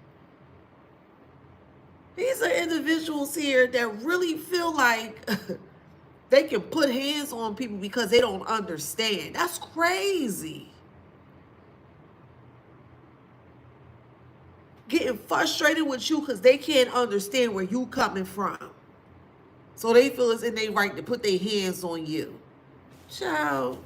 These are individuals here that really feel like they can put hands on people because they don't understand. That's crazy. Getting frustrated with you because they can't understand where you coming from. So they feel it's in their right to put their hands on you. Ciao.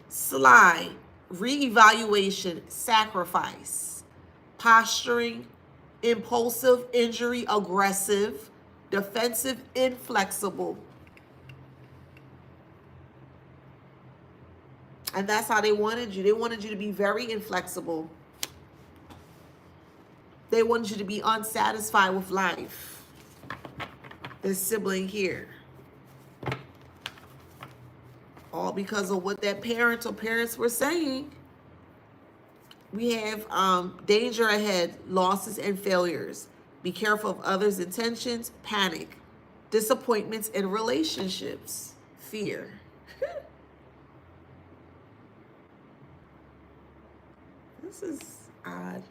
Slide, reevaluation, sacrifice, posturing, impulsive, injury, aggressive, defensive, inflexible. And that's how they wanted you. They wanted you to be very inflexible. They wanted you to be unsatisfied with life. This sibling here. All because of what that parent or parents were saying. We have danger ahead, losses and failures. Be careful of others' intentions, panic, Disappointments in relationships. Fear. This is odd.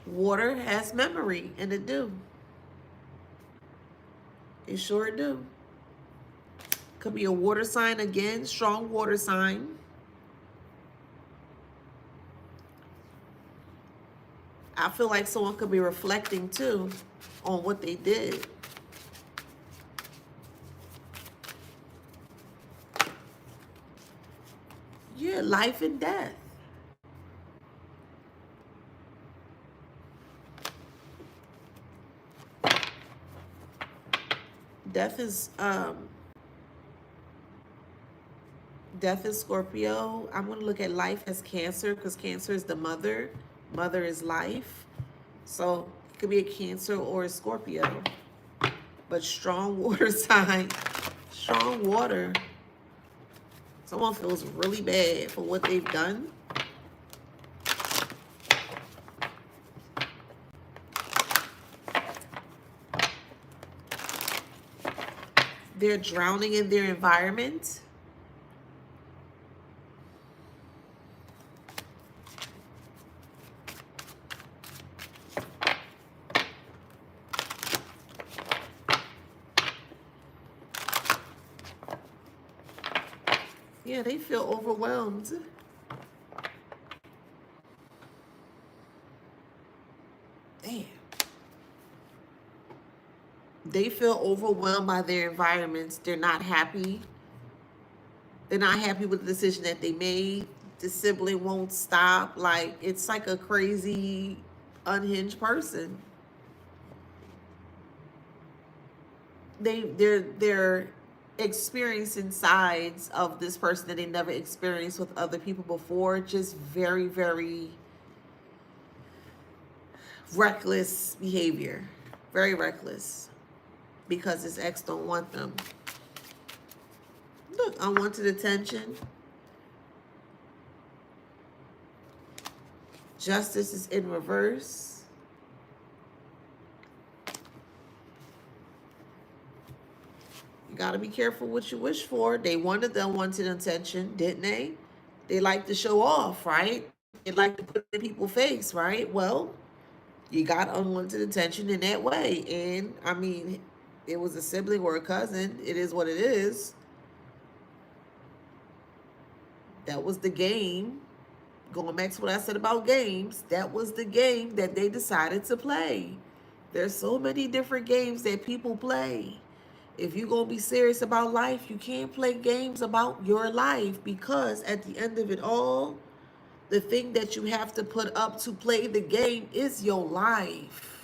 Water has memory, and it do. It sure do. Could be a water sign again, strong water sign. I feel like someone could be reflecting too on what they did. Yeah, life and death. Death is Scorpio. I'm going to look at life as Cancer because Cancer is the mother. Mother is life. So it could be a Cancer or a Scorpio. But strong water sign. Strong water. Someone feels really bad for what they've done. They're drowning in their environment. Yeah, they feel overwhelmed. Damn. They feel overwhelmed by their environments. They're not happy. They're not happy with the decision that they made. The sibling won't stop. Like, it's like a crazy, unhinged person. They're experiencing sides of this person that they never experienced with other people before. Just very, very reckless behavior. Very reckless. Because his ex don't want them. Look, unwanted attention. Justice is in reverse. You got to be careful what you wish for. They wanted the unwanted attention, didn't they? They like to show off, right? They like to put it in people's face, right? Well, you got unwanted attention in that way. And, I mean, it was a sibling or a cousin. It is what it is. That was the game. Going back to what I said about games, that was the game that they decided to play. There's so many different games that people play. If you're going to be serious about life, you can't play games about your life, because at the end of it all, the thing that you have to put up to play the game is your life.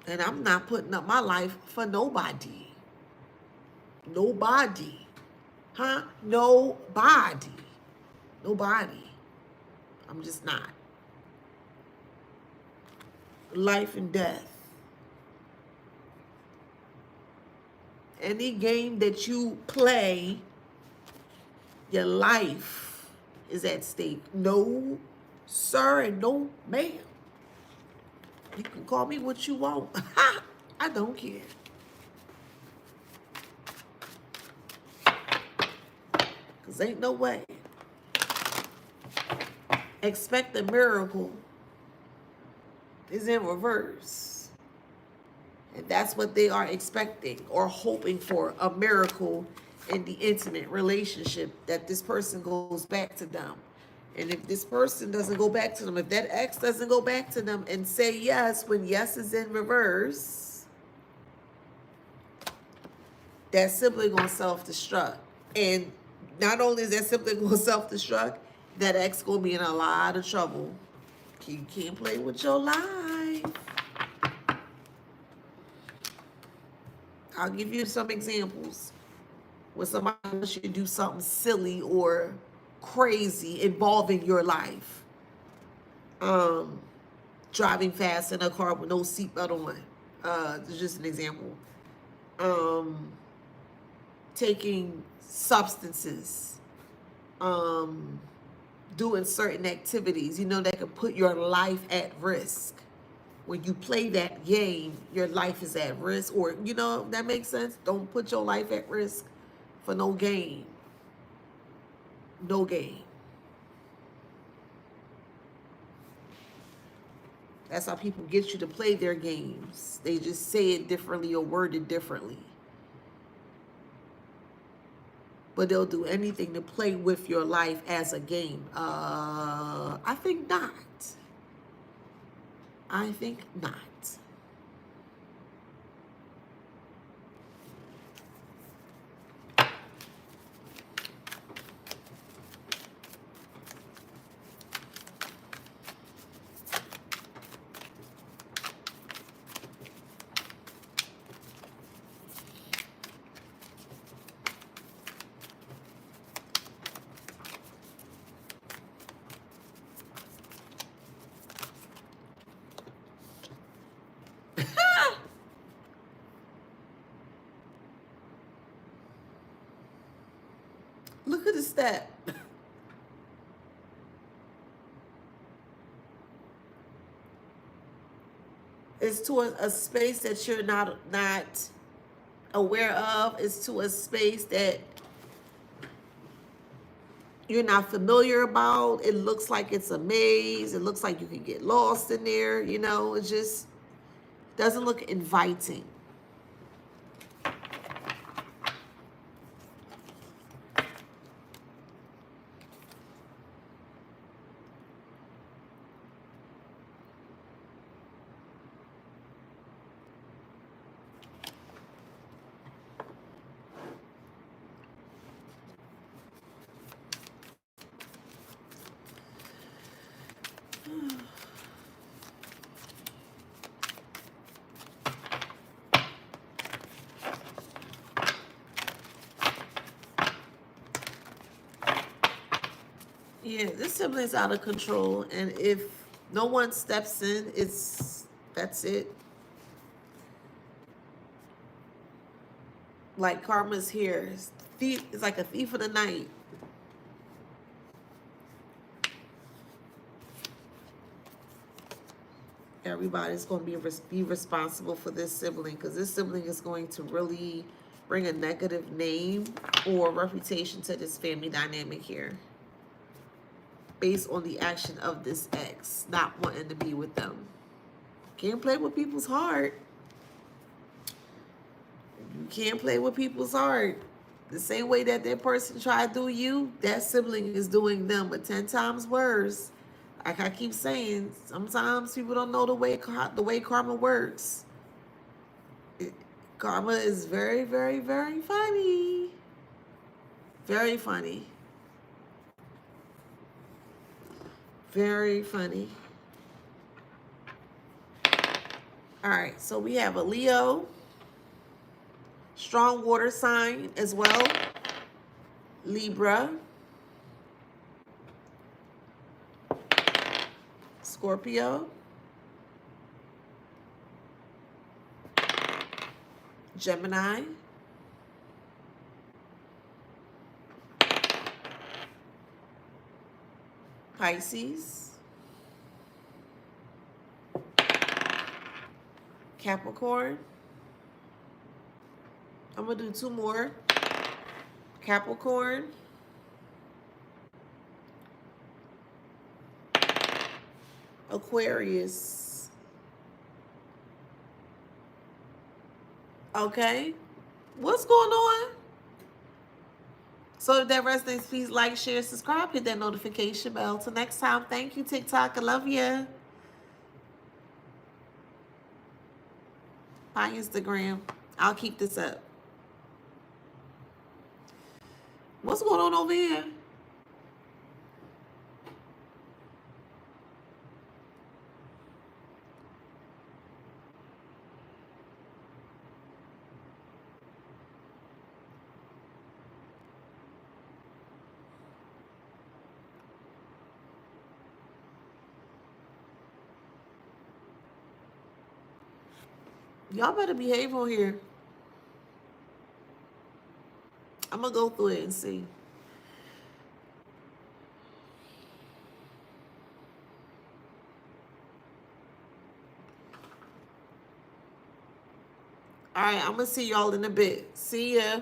And I'm not putting up my life for nobody. Nobody. Huh? Nobody. Nobody. I'm just not. Life and death. Any game that you play, your life is at stake. No, sir, and no, ma'am. You can call me what you want. I don't care. Because ain't no way. Expect a miracle is in reverse. And that's what they are expecting or hoping for, a miracle in the intimate relationship, that this person goes back to them. And if this person doesn't go back to them, if that ex doesn't go back to them and say yes when yes is in reverse, that sibling gonna self-destruct. And not only is that sibling gonna self-destruct, that ex gonna be in a lot of trouble. You can't play with your life. I'll give you some examples. when somebody wants you to do something silly or crazy involving your life. Um, Driving fast in a car with no seatbelt on. It's just an example. Um, Taking substances. Um, Doing certain activities, that could put your life at risk. When you play that game, your life is at risk. Or, if that makes sense. Don't put your life at risk for no gain. No gain. That's how people get you to play their games. They just say it differently or word it differently. But they'll do anything to play with your life as a game. I think not. I think not. Look at the step. It's to a space that you're not aware of. It's to a space that you're not familiar about. It looks like it's a maze. It looks like you can get lost in there. It just doesn't look inviting. Yeah, this sibling's out of control, and if no one steps in, that's it. Like karma's here. It's like a thief of the night. Everybody's going to be responsible for this sibling, because this sibling is going to really bring a negative name or reputation to this family dynamic here, based on the action of this ex not wanting to be with them. Can't play with people's heart. You can't play with people's heart. The same way that person tried to do you, that sibling is doing them, but 10 times worse. Like I keep saying, sometimes people don't know the way karma works. Karma is very, very, very funny. Very funny. Very funny. All right, so we have a Leo, strong water sign as well, Libra, Scorpio, Gemini, Pisces, Capricorn. I'm going to do 2 more. Capricorn, Aquarius. Okay. What's going on? So if that resonates, please like, share, subscribe, hit that notification bell. Till next time, thank you, TikTok. I love you. Bye, Instagram. I'll keep this up. What's going on over here? Y'all better behave on here. I'm gonna go through it and see. All right, I'm gonna see y'all in a bit. See ya.